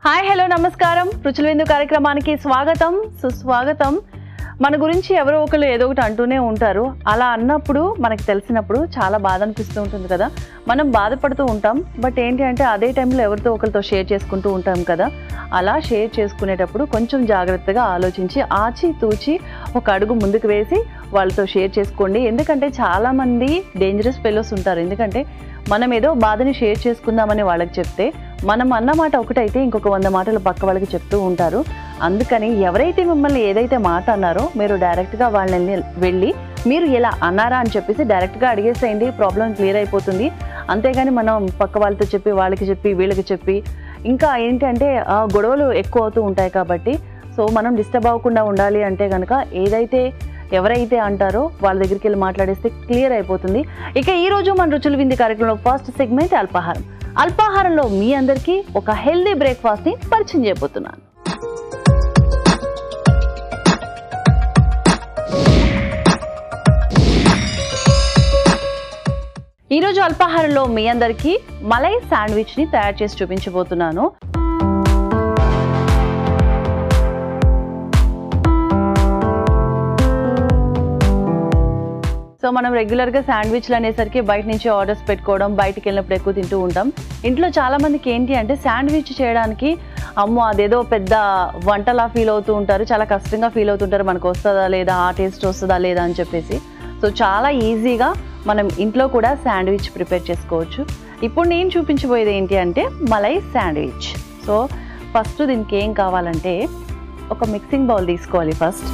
Hi hello నమస్కారం రుచుల విందు కార్యక్రమానికి స్వాగతం సుస్వాగతం. మన గురించి ఎవరో ఒకరు ఏదో ఒకటి అంటూనే ఉంటారు. అలా అన్నప్పుడు మనకు తెలిసినప్పుడు చాలా బాధ అనిపిస్తూ ఉంటుంది కదా. మనం బాధపడుతూ ఉంటాం, బట్ ఏంటి అంటే అదే టైంలో ఎవరితో ఒకరితో షేర్ చేసుకుంటూ ఉంటాం కదా. అలా షేర్ చేసుకునేటప్పుడు కొంచెం జాగ్రత్తగా ఆలోచించి ఆచితూచి ఒక అడుగు ముందుకు వేసి వాళ్ళతో షేర్ చేసుకోండి. ఎందుకంటే చాలామంది డేంజరస్ ఫెలోస్ ఉంటారు. ఎందుకంటే మనం ఏదో బాధని షేర్ చేసుకుందామని వాళ్ళకి చెప్తే మనం అన్నమాట ఒకటైతే ఇంకొక 100 మాటలు పక్క వాళ్ళకి చెప్తూ ఉంటారు. అందుకని ఎవరైతే మిమ్మల్ని ఏదైతే మాట అన్నారో మీరు డైరెక్ట్గా వాళ్ళని వెళ్ళి మీరు ఇలా అన్నారా అని చెప్పేసి డైరెక్ట్గా అడిగేసేయండి. ప్రాబ్లం క్లియర్ అయిపోతుంది. అంతేగాని మనం పక్క వాళ్ళతో చెప్పి వాళ్ళకి చెప్పి వీళ్ళకి చెప్పి ఇంకా ఏంటంటే గొడవలు ఎక్కువ అవుతూ ఉంటాయి. కాబట్టి సో మనం డిస్టర్బ్ అవ్వకుండా ఉండాలి అంటే కనుక ఏదైతే ఎవరైతే అంటారో వాళ్ళ దగ్గరికి వెళ్ళి మాట్లాడేస్తే క్లియర్ అయిపోతుంది. ఇక ఈరోజు మన రుచుల విందు కార్యక్రమంలో ఫస్ట్ సెగ్మెంట్ అల్పాహారం. అల్పాహారంలో మీ అందరికీ ఒక హెల్దీ బ్రేక్ఫాస్ట్ని పరిచయం చేయబోతున్నాను. ఈరోజు అల్పాహారంలో మీ అందరికీ మలై శాండ్విచ్ని తయారు చేసి చూపించబోతున్నాను. సో మనం రెగ్యులర్గా శాండ్విచ్లు అనేసరికి బయట నుంచి ఆర్డర్స్ పెట్టుకోవడం, బయటికి వెళ్ళినప్పుడు ఎక్కువ తింటూ ఉంటాం. ఇంట్లో చాలామందికి ఏంటి అంటే శాండ్విచ్ చేయడానికి అమ్మో అదేదో పెద్ద వంటలా ఫీల్ అవుతూ ఉంటారు, చాలా కష్టంగా ఫీల్ అవుతుంటారు. మనకు వస్తుందా లేదా, ఆ టేస్ట్ వస్తుందా లేదా అని చెప్పేసి. సో చాలా ఈజీగా మనం ఇంట్లో కూడా శాండ్విచ్ ప్రిపేర్ చేసుకోవచ్చు. ఇప్పుడు నేను చూపించబోయేది ఏంటి అంటే మలై శాండ్విచ్. సో ఫస్ట్ దీనికి ఏం కావాలంటే ఒక మిక్సింగ్ బౌల్ తీసుకోవాలి. ఫస్ట్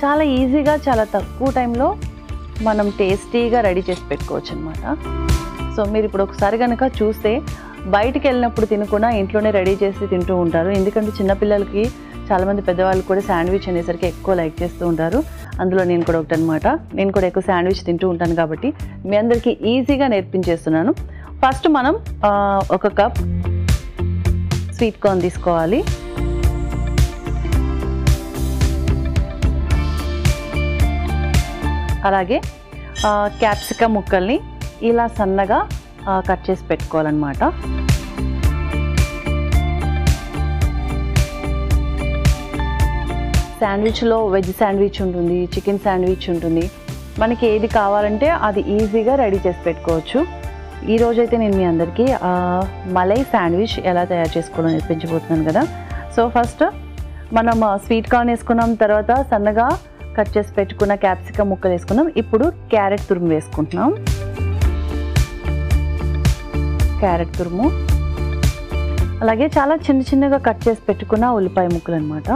చాలా ఈజీగా చాలా తక్కువ టైంలో మనం టేస్టీగా రెడీ చేసి పెట్టుకోవచ్చు అనమాట. సో మీరు ఇప్పుడు ఒకసారి కనుక చూస్తే బయటికి వెళ్ళినప్పుడు తినకుండా ఇంట్లోనే రెడీ చేసి తింటూ ఉంటారు. ఎందుకంటే చిన్నపిల్లలకి చాలామంది పెద్దవాళ్ళు కూడా శాండ్విచ్ అనేసరికి ఎక్కువ లైక్ చేస్తూ ఉంటారు. అందులో నేను కూడా ఒకటి అనమాట. నేను కూడా ఎక్కువ శాండ్విచ్ తింటూ ఉంటాను కాబట్టి మీ అందరికీ ఈజీగా నేర్పించేస్తున్నాను. ఫస్ట్ మనం ఒక కప్ స్వీట్ కార్న్ తీసుకోవాలి. అలాగే క్యాప్సికమ్ ముక్కల్ని ఇలా సన్నగా కట్ చేసి పెట్టుకోవాలన్నమాట. శాండ్విచ్లో వెజ్ శాండ్విచ్ ఉంటుంది, చికెన్ శాండ్విచ్ ఉంటుంది. మనకి ఏది కావాలంటే అది ఈజీగా రెడీ చేసి పెట్టుకోవచ్చు. ఈరోజైతే నేను మీ అందరికీ మలై శాండ్విచ్ ఎలా తయారు చేసుకోవడం నేర్పించబోతున్నాను కదా. సో ఫస్ట్ మనం స్వీట్ కార్న్ వేసుకున్నాం, తర్వాత సన్నగా కట్ చేసి పెట్టుకున్న క్యాప్సికమ్ ముక్కలు వేసుకున్నాం. ఇప్పుడు క్యారెట్ తురుము వేసుకుంటున్నాం. క్యారెట్ తురుము, అలాగే చాలా చిన్న చిన్నగా కట్ చేసి పెట్టుకున్న ఉల్లిపాయ ముక్కలు అన్నమాట.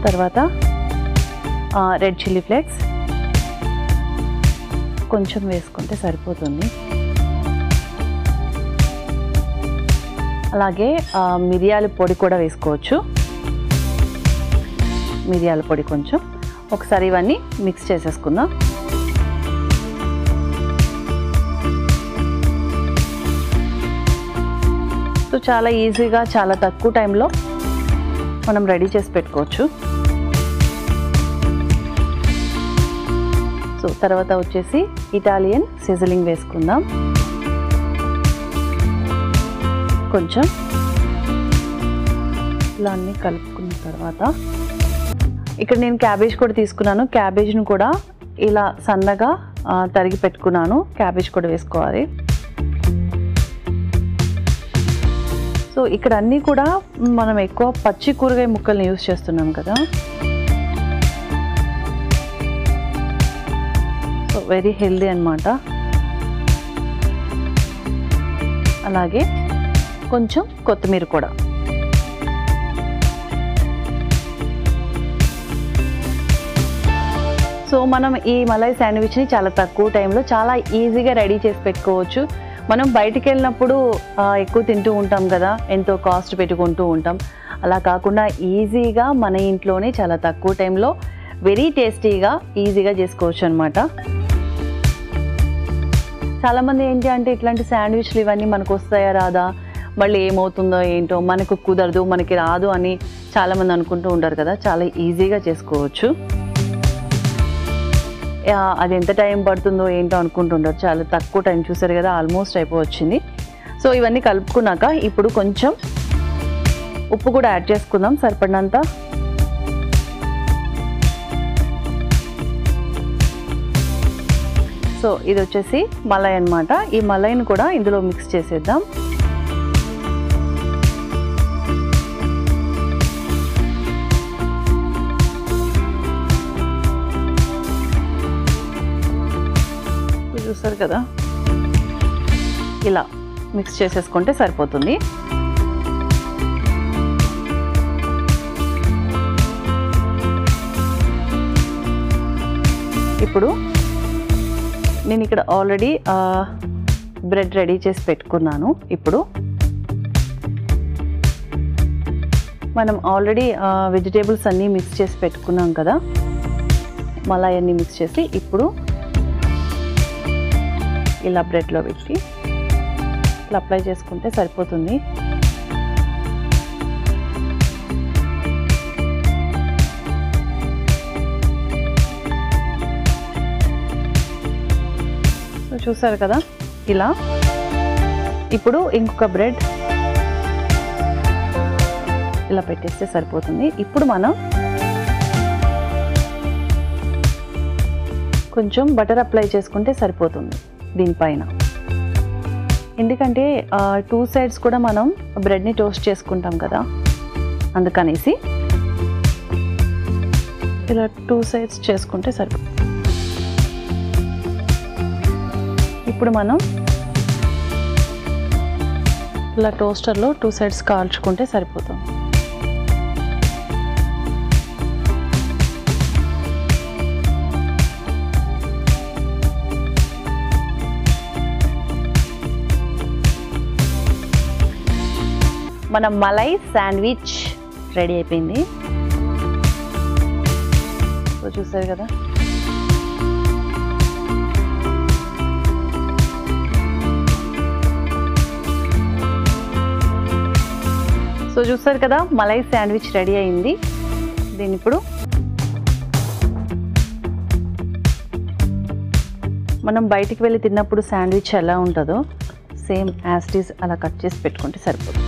తర్వాత రెడ్ చిల్లీ ఫ్లేక్స్ కొంచెం వేసుకుంటే సరిపోతుంది. అలాగే మిరియాల పొడి కూడా వేసుకోవచ్చు. మిరియాల పొడి కొంచెం. ఒకసారి ఇవన్నీ మిక్స్ చేసేసుకుందాం. సో చాలా ఈజీగా చాలా తక్కువ టైంలో మనం రెడీ చేసి పెట్టుకోవచ్చు. సో తర్వాత వచ్చేసి ఇటాలియన్ సిజలింగ్ వేసుకుందాం. కొంచెం ఇలా అన్నీ కలుపుకున్న తర్వాత ఇక్కడ నేను క్యాబేజ్ కూడా తీసుకున్నాను. క్యాబేజ్ను కూడా ఇలా సన్నగా తరిగి పెట్టుకున్నాను. క్యాబేజ్ కూడా వేసుకోవాలి. సో ఇక్కడ అన్నీ కూడా మనం ఎక్కువ పచ్చి కూరగాయ ముక్కల్ని యూజ్ చేస్తున్నాం కదా. సో వెరీ హెల్దీ అన్నమాట. అలాగే కొంచెం కొత్తిమీర కూడా. సో మనం ఈ మలై శాండ్విచ్ని చాలా తక్కువ టైంలో చాలా ఈజీగా రెడీ చేసి పెట్టుకోవచ్చు. మనం బయటికి వెళ్ళినప్పుడు ఎక్కువ తింటూ ఉంటాం కదా, ఎంతో కాస్ట్ పెట్టుకుంటూ ఉంటాం. అలా కాకుండా ఈజీగా మన ఇంట్లోనే చాలా తక్కువ టైంలో వెరీ టేస్టీగా ఈజీగా చేసుకోవచ్చు అనమాట. చాలామంది ఏంటి అంటే ఇట్లాంటి శాండ్విచ్లు ఇవన్నీ మనకు వస్తాయా రాదా, మళ్ళీ ఏమవుతుందో ఏంటో, మనకు కుదరదు మనకి రాదు అని చాలామంది అనుకుంటూ ఉంటారు కదా. చాలా ఈజీగా చేసుకోవచ్చు. అది ఎంత టైం పడుతుందో ఏంటో అనుకుంటుండరు. చాలా తక్కువ టైం, చూసారు కదా ఆల్మోస్ట్ అయిపోవచ్చింది. సో ఇవన్నీ కలుపుకున్నాక ఇప్పుడు కొంచెం ఉప్పు కూడా యాడ్ చేసుకుందాం సరిపడినంత. సో ఇది వచ్చేసి మలై అన్నమాట. ఈ మలైని కూడా ఇందులో మిక్స్ చేసేద్దాం. చూసారు కదా, ఇలా మిక్స్ చేసేసుకుంటే సరిపోతుంది. ఇప్పుడు నేను ఇక్కడ ఆల్రెడీ బ్రెడ్ రెడీ చేసి పెట్టుకున్నాను. ఇప్పుడు మనం ఆల్రెడీ వెజిటేబుల్స్ అన్నీ మిక్స్ చేసి పెట్టుకున్నాం కదా, మలై అన్నీ మిక్స్ చేసి ఇప్పుడు ఇలా బ్రెడ్లో పెట్టి ఇలా అప్లై చేసుకుంటే సరిపోతుంది. చూసారు కదా ఇలా. ఇప్పుడు ఇంకొక బ్రెడ్ ఇలా పెట్టేస్తే సరిపోతుంది. ఇప్పుడు మనం కొంచెం బటర్ అప్లై చేసుకుంటే సరిపోతుంది దీనిపైన. ఎందుకంటే 2 సైడ్స్ కూడా మనం బ్రెడ్ని టోస్ట్ చేసుకుంటాం కదా, అందుకనేసి ఇలా 2 సైడ్స్ చేసుకుంటే సరిపోతుంది. ఇప్పుడు మనం ఇలా టోస్టర్లో 2 సైడ్స్ కాల్చుకుంటే సరిపోతుంది. మన మలై శాండ్విచ్ రెడీ అయిపోయింది. సో చూసారు కదా, మలై శాండ్విచ్ రెడీ అయింది. దీన్ని ఇప్పుడు మనం బయటికి వెళ్ళి తిన్నప్పుడు శాండ్విచ్ ఎలా ఉంటుందో సేమ్ యాజ్ ఇట్ ఈజ్ అలా కట్ చేసి పెట్టుకుంటే సరిపోతుంది.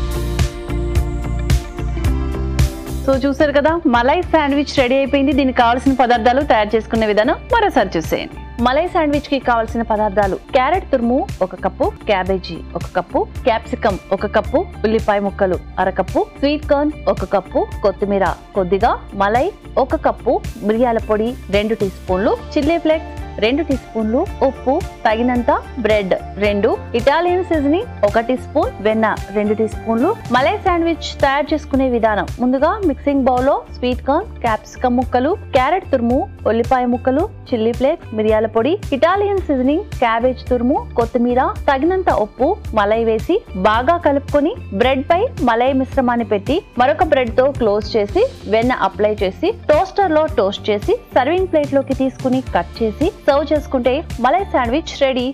సో చూసారు కదా, మలై శాండ్విచ్ రెడీ అయిపోయింది. దీనికి కావాల్సిన పదార్థాలు తయారు చేసుకునే విధానం మరోసారి చూసేయండి. మలై శాండ్విచ్ కి కావాల్సిన పదార్థాలు: క్యారెట్ తురుము 1 cup, cabbage 1 cup, capsicum 1 cup, ఉల్లిపాయ ముక్కలు 1/2 కప్పు, స్వీట్ కార్న్ 1 కప్పు, కొత్తిమీర కొద్దిగా, మలై 1 కప్పు, మిరియాల పొడి 2 టీ స్పూన్లు, చిల్లీ ఫ్లేక్స్ 2 టీ స్పూన్లు, ఉప్పు తగినంత, bread 2, Italian seasoning 1 teaspoon, వెన్న 2 టీ స్పూన్లు. మలై శాండ్విచ్ తయారు చేసుకునే విధానం: ముందుగా మిక్సింగ్ బౌల్ లో స్వీట్ కార్న్, క్యాప్సికమ్ ముక్కలు, క్యారెట్ తురుము, ఉల్లిపాయ ముక్కలు, చిల్లీ ఫ్లేక్స్, మిరియాల పొడి, ఇటాలియన్ సీజనింగ్, క్యాబేజ్ తురుము, కొత్తిమీర, తగినంత ఉప్పు, మలై వేసి బాగా కలుపుకొని బ్రెడ్ పై మలై మిశ్రమాన్ని పెట్టి మరొక బ్రెడ్ తో క్లోజ్ చేసి వెన్న అప్లై చేసి టోస్టర్ లో టోస్ట్ చేసి సర్వింగ్ ప్లేట్ లోకి తీసుకుని కట్ చేసి సర్వ్ చేసుకుంటే మలై శాండ్విచ్ రెడీ.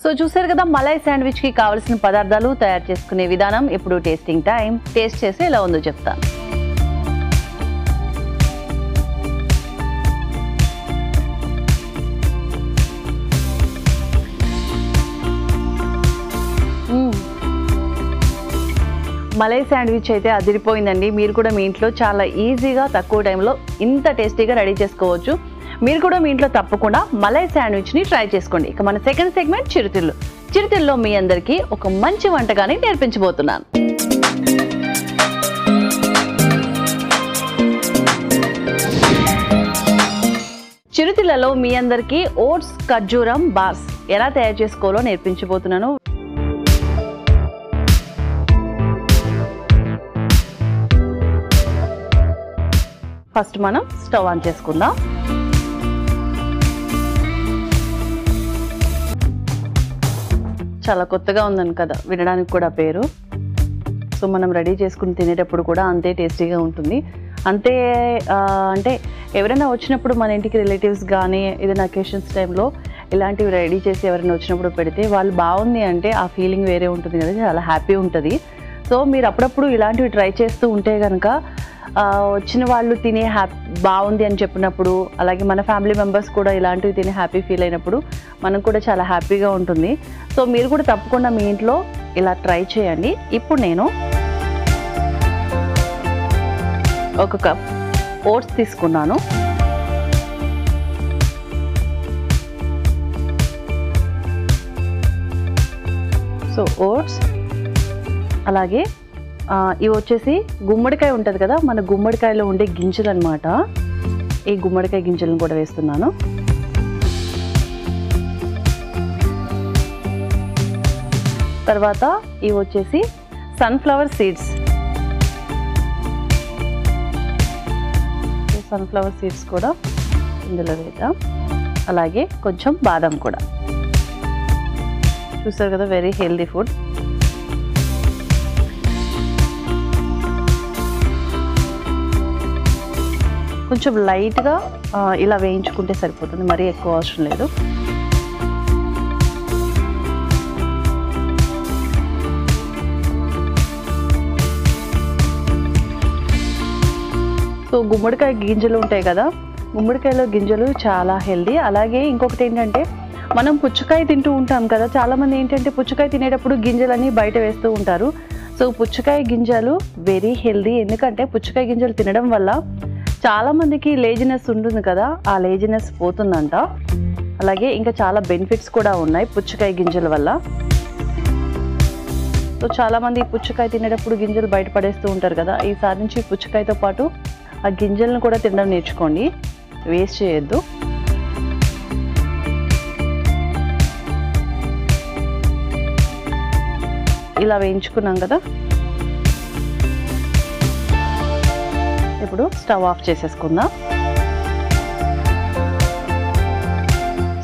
సో చూసారు కదా, మలై శాండ్విచ్ కి కావాల్సిన పదార్థాలు, తయారు చేసుకునే విధానం. ఇప్పుడు టేస్టింగ్ టైం. టేస్ట్ చేసి ఎలా ఉందో చెప్తాను. మలై శాండ్విచ్ అయితే అదిరిపోయిందండి. మీరు కూడా మీ ఇంట్లో చాలా ఈజీగా తక్కువ టైంలో ఇంత టేస్టీగా రెడీ చేసుకోవచ్చు. మీరు కూడా మీ ఇంట్లో తప్పకుండా మలై శాండ్విచ్ని ట్రై చేసుకోండి. ఇక మన సెకండ్ సెగ్మెంట్ చిరుతిళ్ళు. చిరుతిళ్ళలో మీ అందరికీ ఒక మంచి వంటకాన్ని నేర్పించబోతున్నాను. చిరుతిళ్ళలో మీ అందరికీ ఓట్స్ ఖర్జూరం బార్స్ ఎలా తయారు చేసుకోవాలో నేర్పించబోతున్నాను. ఫస్ట్ మనం స్టవ్ ఆన్ చేసుకుందాం. చాలా కొత్తగా ఉందని కదా వినడానికి కూడా పేరు. సో మనం రెడీ చేసుకుని తినేటప్పుడు కూడా అంతే టేస్టీగా ఉంటుంది. అంతే అంటే ఎవరైనా వచ్చినప్పుడు మన ఇంటికి రిలేటివ్స్ కానీ ఏదైనా అకేషన్స్ టైంలో ఇలాంటివి రెడీ చేసి ఎవరైనా వచ్చినప్పుడు పెడితే వాళ్ళు బాగుంది అంటే ఆ ఫీలింగ్ వేరే ఉంటుంది కదా, చాలా హ్యాపీ ఉంటుంది. సో మీరు అప్పుడప్పుడు ఇలాంటివి ట్రై చేస్తూ ఉంటే కనుక వచ్చిన వాళ్ళు తినే బాగుంది అని చెప్పినప్పుడు, అలాగే మన ఫ్యామిలీ మెంబర్స్ కూడా ఇలాంటివి తిని హ్యాపీ ఫీల్ అయినప్పుడు మనం కూడా చాలా హ్యాపీగా ఉంటుంది. సో మీరు కూడా తప్పకుండా మీ ఇంట్లో ఇలా ట్రై చేయండి. ఇప్పుడు నేను ఒక కప్ ఓట్స్ తీసుకున్నాను. సో ఓట్స్, అలాగే ఇవి వచ్చేసి గుమ్మడికాయ ఉంటుంది కదా, మన గుమ్మడికాయలో ఉండే గింజలు అన్నమాట. ఈ గుమ్మడికాయ గింజలను కూడా వేస్తున్నాను. తర్వాత ఇవి వచ్చేసి సన్ఫ్లవర్ సీడ్స్. సన్ఫ్లవర్ సీడ్స్ కూడా ఇందులో వేద్దాం. అలాగే కొంచెం బాదం కూడా. చూసారు కదా, వెరీ హెల్దీ ఫుడ్. కొంచెం లైట్గా ఇలా వేయించుకుంటే సరిపోతుంది, మరీ ఎక్కువ అవసరం లేదు. సో గుమ్మడికాయ గింజలు ఉంటాయి కదా, గుమ్మడికాయలో గింజలు చాలా హెల్దీ. అలాగే ఇంకొకటి ఏంటంటే, మనం పుచ్చకాయ తింటూ ఉంటాం కదా, చాలామంది ఏంటంటే పుచ్చకాయ తినేటప్పుడు గింజలని బయట వేస్తూ ఉంటారు. సో పుచ్చకాయ గింజలు వెరీ హెల్దీ. ఎందుకంటే పుచ్చకాయ గింజలు తినడం వల్ల చాలామందికి లేజినెస్ ఉంటుంది కదా, ఆ లేజినెస్ పోతుందంట. అలాగే ఇంకా చాలా బెనిఫిట్స్ కూడా ఉన్నాయి పుచ్చకాయ గింజల వల్ల. సో చాలామంది పుచ్చకాయ తినేటప్పుడు గింజలు బయట పడేస్తూ ఉంటారు కదా, ఈసారి నుంచి పుచ్చకాయతో పాటు ఆ గింజలను కూడా తినడం నేర్చుకోండి, వేస్ట్ చేయొద్దు. ఇలా వేయించుకున్నాం కదా, ఇప్పుడు స్టవ్ ఆఫ్ చేసేసుకుందాం.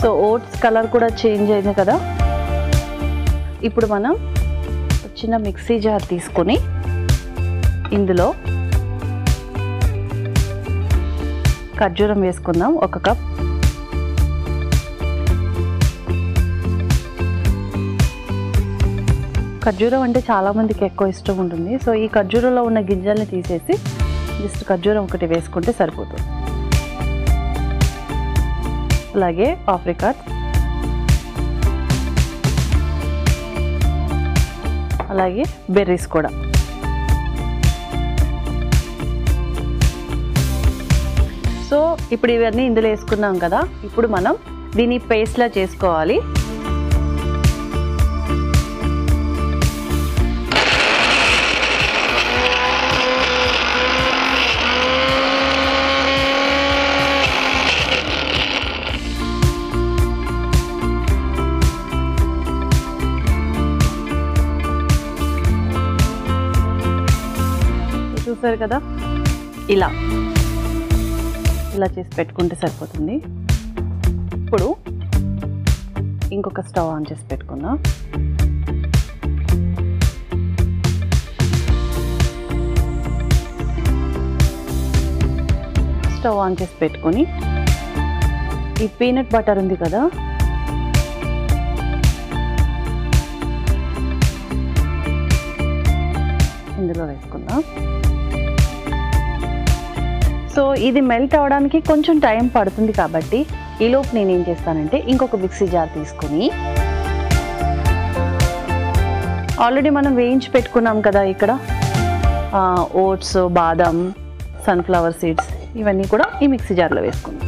సో ఓట్స్ కలర్ కూడా చేంజ్ అయింది కదా. ఇప్పుడు మనం చిన్న మిక్సీ జార్ తీసుకొని ఇందులో ఖర్జూరం వేసుకుందాం, 1 కప్. ఖర్జూరం అంటే చాలామందికి ఎక్కువ ఇష్టం ఉంటుంది. సో ఈ ఖర్జూరంలో ఉన్న గింజల్ని తీసేసి జస్ట్ ఖర్జూరం ఒకటి వేసుకుంటే సరిపోతుంది. అలాగే ఆప్రికాట్, అలాగే బెర్రీస్ కూడా. సో ఇప్పుడు ఇవన్నీ ఇందులో వేసుకున్నాం కదా, ఇప్పుడు మనం దీన్ని పేస్ట్లా చేసుకోవాలి. చూసారు కదా, ఇలా చేసి పెట్టుకుంటే సరిపోతుంది. ఇప్పుడు ఇంకొక స్టవ్ ఆన్ చేసి పెట్టుకుందాం. స్టవ్ ఆన్ చేసి పెట్టుకొని ఈ పీనట్ బటర్ ఉంది కదా, ఇందులో వేసుకుందాం. సో ఇది మెల్ట్ అవడానికి కొంచెం టైం పడుతుంది కాబట్టి ఈలోపు నేను ఏం చేస్తానంటే ఇంకొక మిక్సీ జార్ తీసుకొని, ఆల్రెడీ మనం వేయించి పెట్టుకున్నాం కదా ఇక్కడ ఓట్స్, బాదం, సన్ఫ్లవర్ సీడ్స్, ఇవన్నీ కూడా ఈ మిక్సీ జార్లో వేసుకుందాం.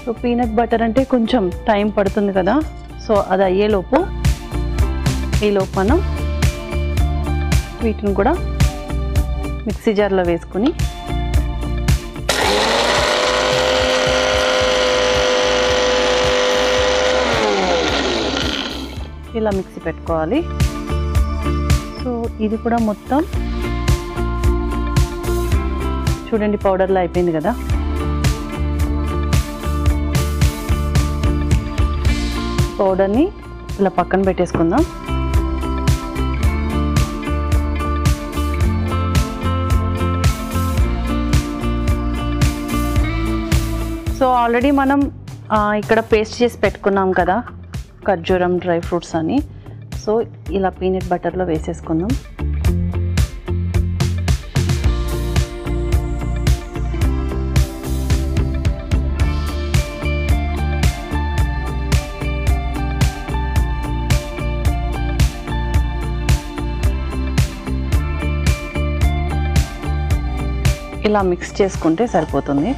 సో పీనట్ బటర్ అంటే కొంచెం టైం పడుతుంది కదా, సో అది అయ్యేలోపు ఈలోపు మనం వీటిని కూడా మిక్సీ జార్లో వేసుకుని ఇలా మిక్సీ పెట్టుకోవాలి. సో ఇది కూడా మొత్తం చూడండి పౌడర్లో అయిపోయింది కదా. పౌడర్ని ఇలా పక్కన పెట్టేసుకుందాం. సో ఆల్రెడీ మనం ఇక్కడ పేస్ట్ చేసి పెట్టుకున్నాం కదా ఖర్జూరం డ్రై ఫ్రూట్స్ అని. సో ఇలా పీనట్ బటర్లో వేసేసుకుందాం. ఇలా మిక్స్ చేసుకుంటే సరిపోతుంది.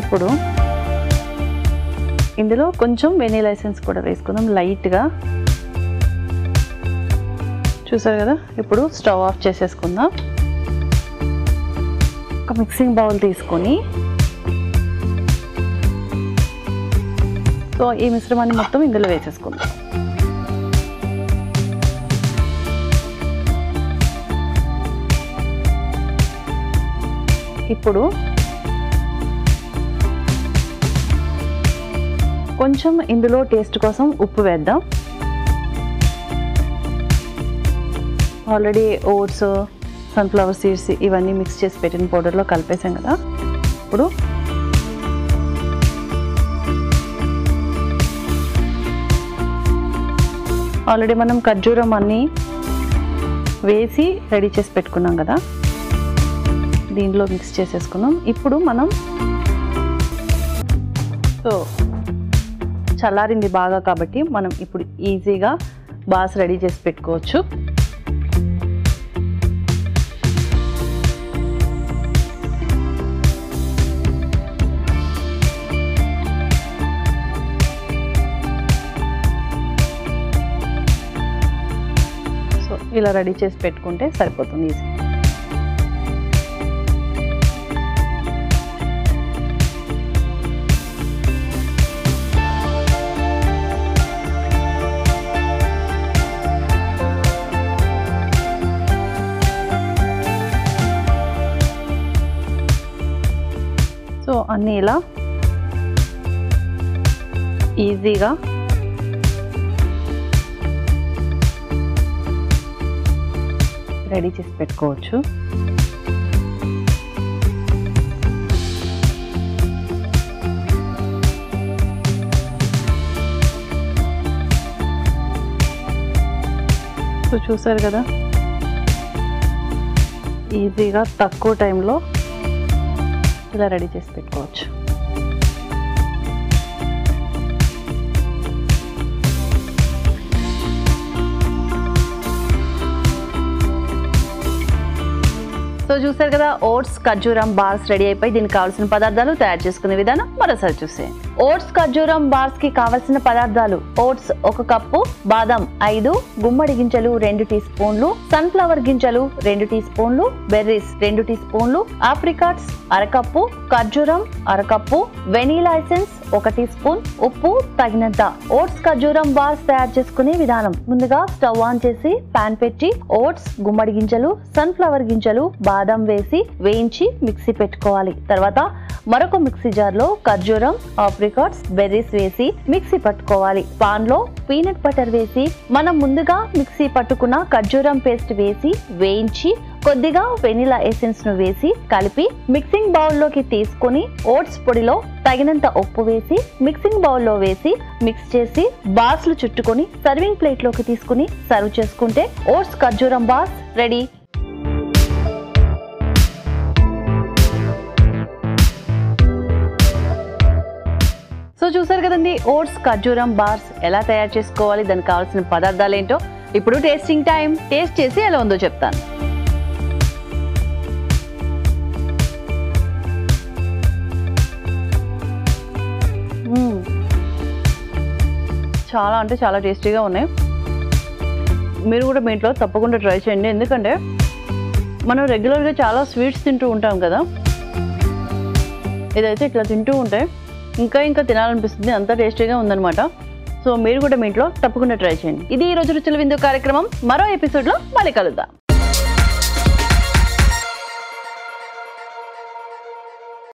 ఇప్పుడు ఇందులో కొంచెం వెనిలా ఎసెన్స్ కూడా వేసుకుందాం లైట్గా. చూసారు కదా, ఇప్పుడు స్టవ్ ఆఫ్ చేసేసుకుందాం. ఒక మిక్సింగ్ బౌల్ తీసుకొని సో ఈ మిశ్రమాన్ని మొత్తం ఇందులో వేసేసుకుందాం. ఇప్పుడు కొంచెం ఇందులో టేస్ట్ కోసం ఉప్పు వేద్దాం. ఆల్రెడీ ఓట్స్, సన్ఫ్లవర్ సీడ్స్ ఇవన్నీ మిక్స్ చేసి పెట్టిన పౌడర్లో కలిపేసాం కదా. ఇప్పుడు ఆల్రెడీ మనం ఖర్జూరం అన్నీ వేసి రెడీ చేసి పెట్టుకున్నాం కదా, దీనిలో మిక్స్ చేసేసుకున్నాం. ఇప్పుడు మనం సో చల్లారింది బాగా కాబట్టి మనం ఇప్పుడు ఈజీగా బాల్స్ రెడీ చేసి పెట్టుకోవచ్చు. సో ఇలా రెడీ చేసి పెట్టుకుంటే సరిపోతుంది ఈజీ. సో అన్నీ ఇలా ఈజీగా రెడీ చేసి పెట్టుకోవచ్చు. సో చూసారు కదా, ఈజీగా తక్కువ టైంలో ఇలా రెడీ చేసి పెట్టుకోవచ్చు. సో చూసారు కదా, ఓట్స్ ఖర్జూరం బార్స్ రెడీ అయిపోయి దీనికి కావాల్సిన పదార్థాలు తయారు చేసుకునే విధానం మరోసారి చూసే. ఓట్స్ ఖర్జూరం బార్స్ కి కావాల్సిన పదార్థాలు: ఓట్స్ 1 కప్పు, బాదం 5, గుమ్మడి గింజలు 2 టీ స్పూన్లు, సన్ఫ్లవర్ గింజలు 2 టీ స్పూన్లు, బెర్రీస్ 2 టీ స్పూన్లు, ఆప్రికాట్స్ 1/2 కప్పు, ఖర్జూరం 1/2 cup, vanilla essence 1 teaspoon, ఉప్పు తగినంత. ఓట్స్ ఖర్జూరం బార్స్ తయారు చేసుకునే విధానం: ముందుగా స్టవ్ ఆన్ చేసి పాన్ పెట్టి ఓట్స్, గుమ్మడి గింజలు, సన్ఫ్లవర్ గింజలు, బాదం వేసి వేయించి మిక్సీ పెట్టుకోవాలి. తర్వాత మరొక మిక్సీ జార్ లో ఖర్జూరం, ఆప్రికాట్స్, బెర్రీస్ వేసి మిక్సీ పట్టుకోవాలి. పాన్ లో పీనట్ బటర్ వేసి మనం ముందుగా మిక్సీ పట్టుకున్న ఖర్జూరం పేస్ట్ వేసి వేయించి కొద్దిగా వెనిలా ఎసెన్స్ ను వేసి కలిపి మిక్సింగ్ బౌల్ లోకి తీసుకొని ఓట్స్ పొడిలో తగినంత ఉప్పు వేసి మిక్సింగ్ బౌల్ లో వేసి మిక్స్ చేసి బార్స్ లు చుట్టుకొని సర్వింగ్ ప్లేట్ లోకి తీసుకుని సర్వ్ చేసుకుంటే ఓట్స్ ఖర్జూరం బార్స్ రెడీ. సో చూసారు కదండి, ఓట్స్ ఖర్జూరం బార్స్ ఎలా తయారు చేసుకోవాలి, దానికి కావాల్సిన పదార్థాలు ఏంటో. ఇప్పుడు టేస్టింగ్ టైం. టేస్ట్ చేసి ఎలా ఉందో చెప్తాను. చాలా అంటే చాలా టేస్టీగా ఉన్నాయి. మీరు కూడా మీ ఇంట్లో తప్పకుండా ట్రై చేయండి. ఎందుకంటే మనం రెగ్యులర్గా చాలా స్వీట్స్ తింటూ ఉంటాం కదా, ఇదైతే ఇట్లా తింటూ ఉంటే ఇంకా తినాలనిపిస్తుంది, అంత టేస్టీగా ఉందన్నమాట. సో మీరు కూడా మీ ఇంట్లో తప్పకుండా ట్రై చేయండి. ఇది ఈ రోజు రుచుల విందు కార్యక్రమం. మరో ఎపిసోడ్లో మళ్ళీ కలుద్దాం.